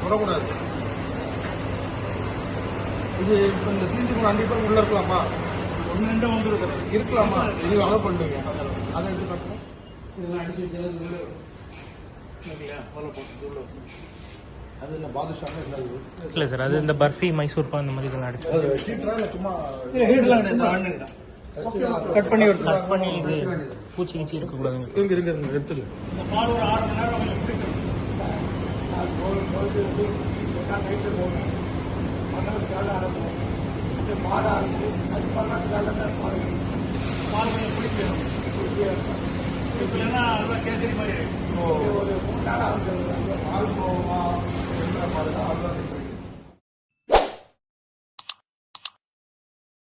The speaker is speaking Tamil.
தொடக்கூடாது. இது இப்போ இந்த தீர்ந்து கூட 2 பேர் உள்ள இருக்கலாமா? 1 2 வந்து இருக்கலாமா? நீங்க அலோ பண்ணுங்க. அதை எடுத்து காட்டுறோம். இதெல்லாம் அடிச்சு வச்சு அது என்ன பாதுஷாங்க இல்லை சார், அது இந்த பர்ஃபி மைசூர் பான் இந்த மாதிரி இதெல்லாம் அடிச்சு சீட்ரா இல்லை சும்மா கட் பண்ணி இது பூச்சி கீச்சி இருக்கக்கூடாதுங்க. இருங்க எடுத்துது இந்த பால் ஒரு 6 மணி நேரம் நைட்டு போகணும். மண்டலத்துக்காக அனுப்புவோம். மாடு ஆரம்பிச்சு அது பண்ணால் பால் கொஞ்சம் குடிக்கணும். இப்போ இல்லைன்னா அதெல்லாம் கேசரி மாதிரி ஒரு 3 நாள் ஆரம்பிச்சிருக்காங்க. பால் போவோமா பாருங்க.